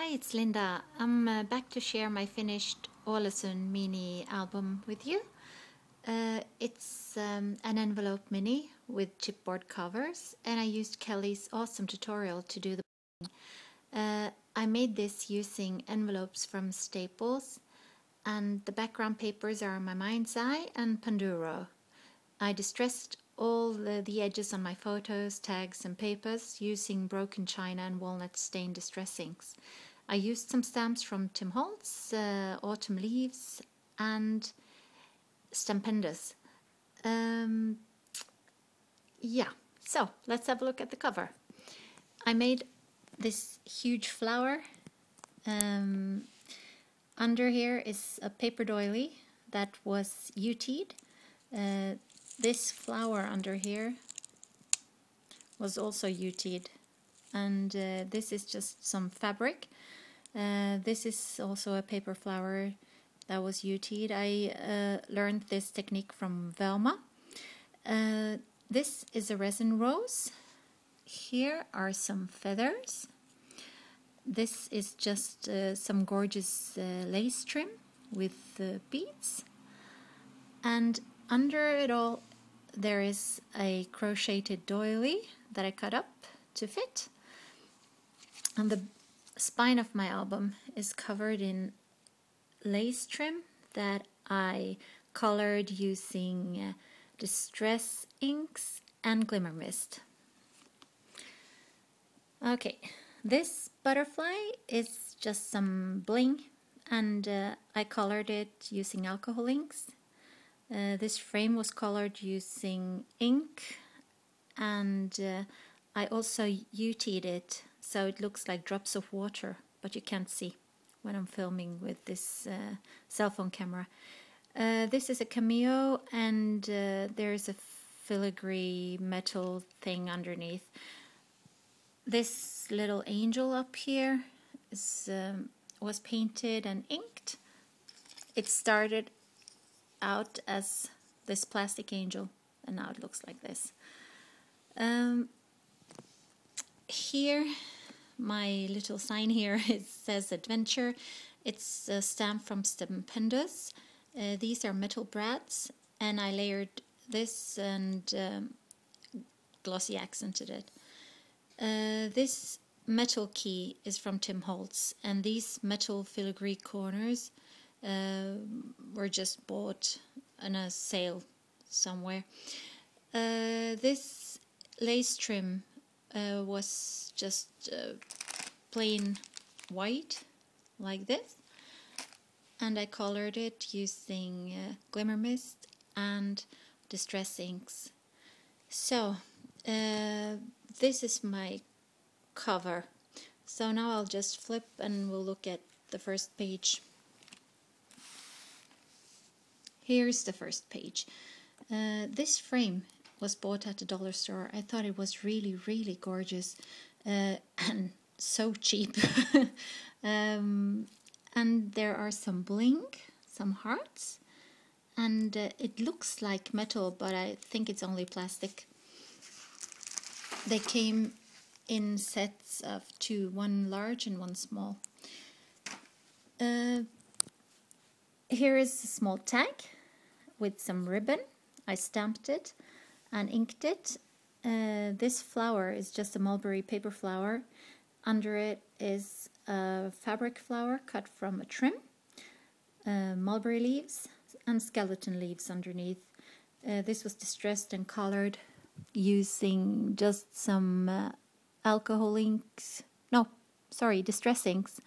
Hi, it's Linda. I'm back to share my finished Ålesund mini album with you. It's an envelope mini with chipboard covers, and I used Kelly's awesome tutorial to do the I made this using envelopes from Staples, and the background papers are My Mind's Eye and Panduro. I distressed all the edges on my photos, tags and papers using broken china and walnut stain distress inks. I used some stamps from Tim Holtz, Autumn Leaves and Stampendous. Yeah, so let's have a look at the cover. I made this huge flower. Under here is a paper doily that was UT'd. This flower under here was also UT'd, and this is just some fabric. This is also a paper flower that was UT'd. I learned this technique from Velma. This is a resin rose. Here are some feathers. This is just some gorgeous lace trim with beads. And under it all there is a crocheted doily that I cut up to fit. And the spine of my album is covered in lace trim that I colored using distress inks and glimmer mist. Okay, this butterfly is just some bling, and I colored it using alcohol inks. This frame was colored using ink, and I also UT'd it so it looks like drops of water, but you can't see when I'm filming with this cell phone camera. This is a cameo, and there's a filigree metal thing underneath. This little angel up here was painted and inked. It started out as this plastic angel, and now it looks like this. Here, my little sign here, it says adventure. It's a stamp from Stampendous. These are metal brads, and I layered this and glossy accented it. This metal key is from Tim Holtz, and these metal filigree corners were just bought in a sale somewhere. This lace trim was just plain white like this, and I colored it using glimmer mist and distress inks. So this is my cover. So now I'll just flip and we'll look at the first page. Here's the first page. This frame was bought at the dollar store. I thought it was really, really gorgeous and so cheap. And there are some bling, some hearts, and it looks like metal, but I think it's only plastic. They came in sets of two, one large and one small. Here is a small tag with some ribbon. I stamped it and inked it. This flower is just a mulberry paper flower. Under it is a fabric flower cut from a trim, mulberry leaves and skeleton leaves underneath. This was distressed and colored using just some alcohol inks, distress inks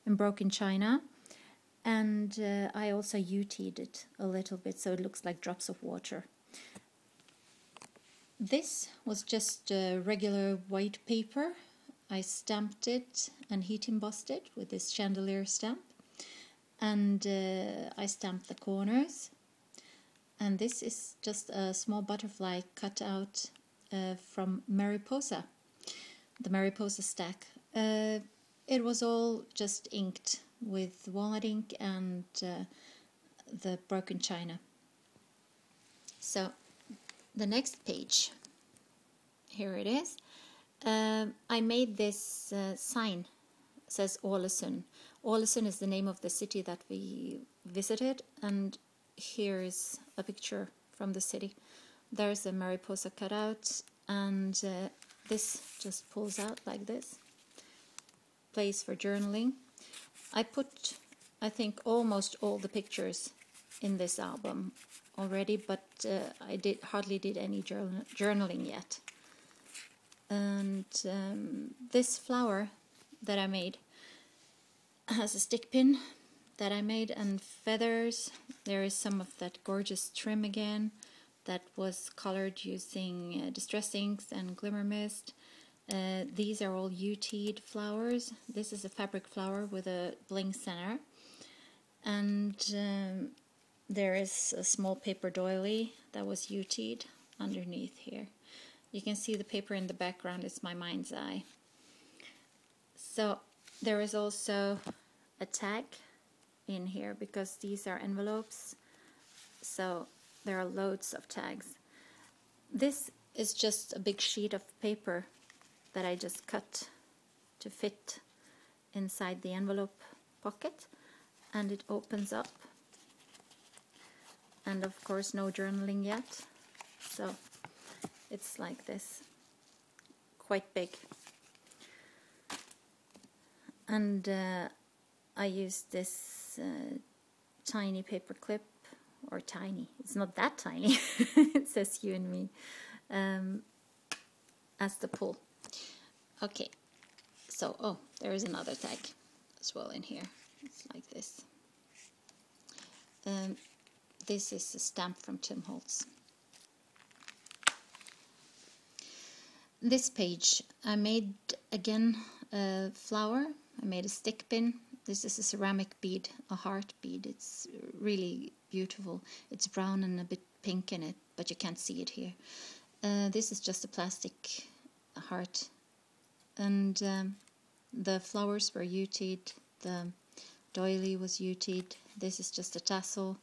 and broken china. And I also UT'd it a little bit so it looks like drops of water. This was just regular white paper. I stamped it and heat embossed it with this chandelier stamp, and I stamped the corners. And this is just a small butterfly cut out from Mariposa, the Mariposa stack. It was all just inked with walnut ink and the broken china. So the next page, here it is. I made this sign says Ålesund. Ålesund is the name of the city that we visited, and here is a picture from the city. There's a mariposa cutout, and this just pulls out like this. Place for journaling. I put, I think, almost all the pictures in this album already, but I hardly did any journaling yet. And this flower that I made has a stick pin that I made and feathers. There is some of that gorgeous trim again that was colored using Distress Inks and Glimmer Mist. These are all UT'd flowers. This is a fabric flower with a bling center. And there is a small paper doily that was UT'd underneath here. You can see the paper in the background is my mind's eye. So there is also a tag in here because these are envelopes. So there are loads of tags. This is just a big sheet of paper that I just cut to fit inside the envelope pocket, and it opens up. And of course no journaling yet, so it's like this, quite big. And I used this tiny paper clip, or tiny, it's not that tiny, it says you and me, as the pull. Okay, so, oh, there is another tag as well in here. It's like this. This is a stamp from Tim Holtz. This page, I made again a flower. I made a stick pin. This is a ceramic bead, a heart bead. It's really beautiful. It's brown and a bit pink in it, but you can't see it here. This is just a plastic heart. And the flowers were UT'd, the doily was UT'd. This is just a tassel,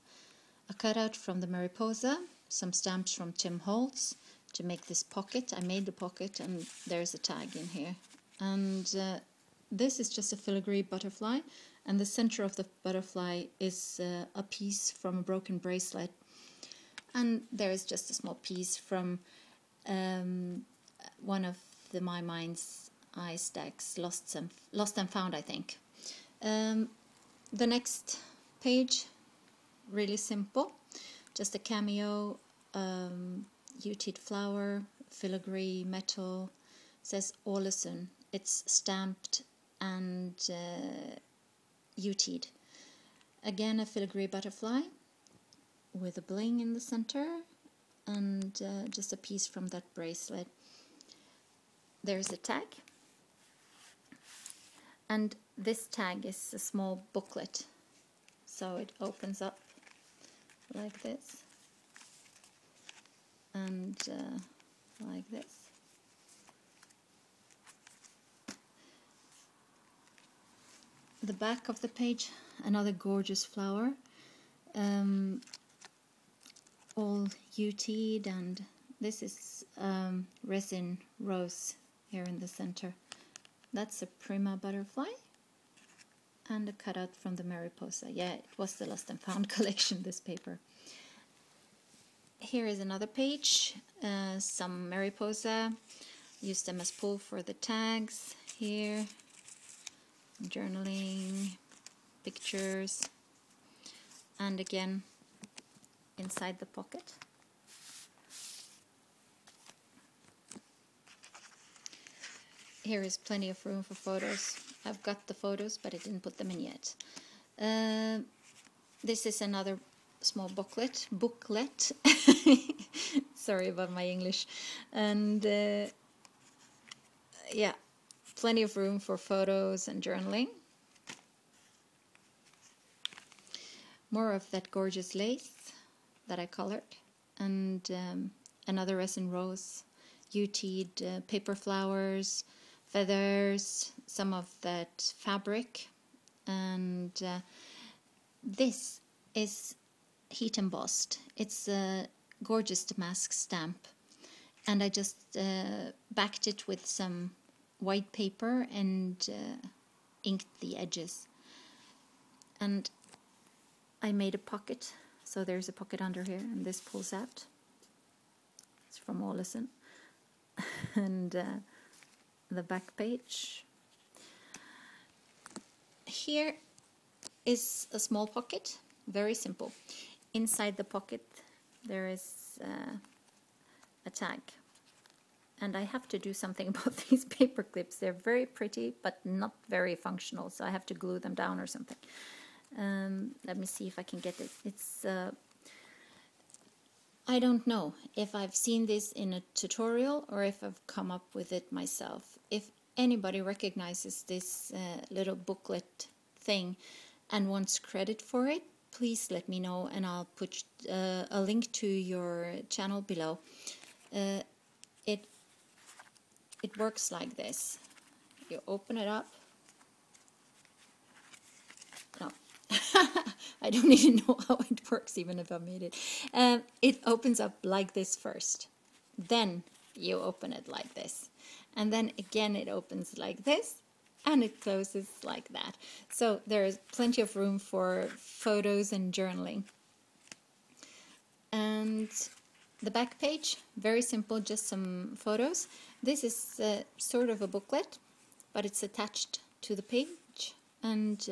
a cutout from the mariposa, some stamps from Tim Holtz to make this pocket. I made the pocket, and there's a tag in here. And this is just a filigree butterfly, and the center of the butterfly is a piece from a broken bracelet. And there is just a small piece from one of the My Mind's eye stacks, Lost and Found, I think. The next page, really simple, just a cameo, UT'd flower, filigree metal, says Ålesund. It's stamped and UT'd. Again, a filigree butterfly with a bling in the center, and just a piece from that bracelet. There's a tag, and this tag is a small booklet, so it opens up like this and like this. The back of the page, another gorgeous flower, all UT'd, and this is resin rose here in the center. That's a Prima butterfly and a cutout from the mariposa. Yeah, it was the Lost and Found collection, this paper. Here is another page, some mariposa. Used them as pull for the tags here. Journaling, pictures, and again inside the pocket. Here is plenty of room for photos. I've got the photos, but I didn't put them in yet. This is another small booklet. Sorry about my English. And yeah, plenty of room for photos and journaling. More of that gorgeous lace that I colored, and another resin rose, UT'd paper flowers, feathers, some of that fabric, and this is heat embossed. It's a gorgeous damask stamp, and I just backed it with some white paper and inked the edges. And I made a pocket, so there's a pocket under here, and this pulls out. It's from Olesen. And the back page. Here is a small pocket, very simple. Inside the pocket there is a tag. And I have to do something about these paper clips. They're very pretty, but not very functional, so I have to glue them down or something. Let me see if I can get it. It's I don't know if I've seen this in a tutorial or if I've come up with it myself. If anybody recognizes this little booklet thing and wants credit for it, please let me know, and I'll put a link to your channel below. It works like this. You open it up. No. I don't even know how it works, even if I made it. It opens up like this first. Then you open it like this. And then again it opens like this. And it closes like that. So there's plenty of room for photos and journaling. And the back page, very simple, just some photos. This is sort of a booklet, but it's attached to the page, and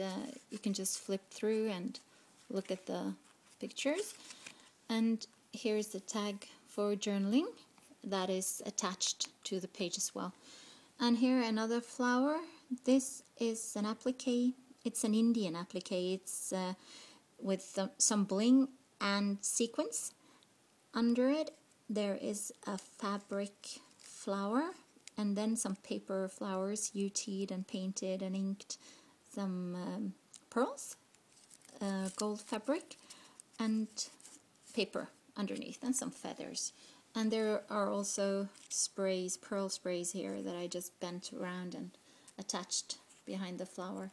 you can just flip through and look at the pictures. And here's the tag for journaling that is attached to the page as well. And here another flower. This is an applique. It's an Indian applique. It's with some bling and sequins. Under it there is a fabric flower, and then some paper flowers, UT'd and painted and inked, some pearls, gold fabric, and paper underneath, and some feathers. And there are also sprays, pearl sprays here that I just bent around and attached behind the flower.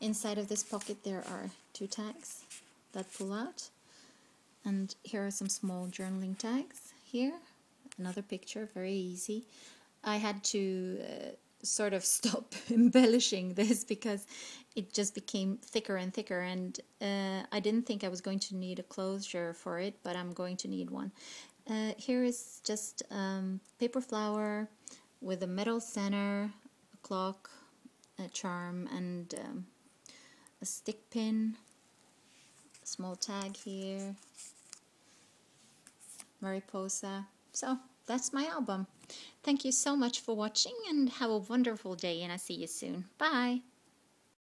Inside of this pocket there are 2 tags that pull out. And here are some small journaling tags. Here, another picture, very easy. I had to sort of stop embellishing this because it just became thicker and thicker, and I didn't think I was going to need a closure for it, but I'm going to need one. Here is just paper flower with a metal center, a clock, a charm, and a stick pin, a small tag here, Mariposa. So that's my album. Thank you so much for watching, and have a wonderful day, and I'll see you soon. Bye!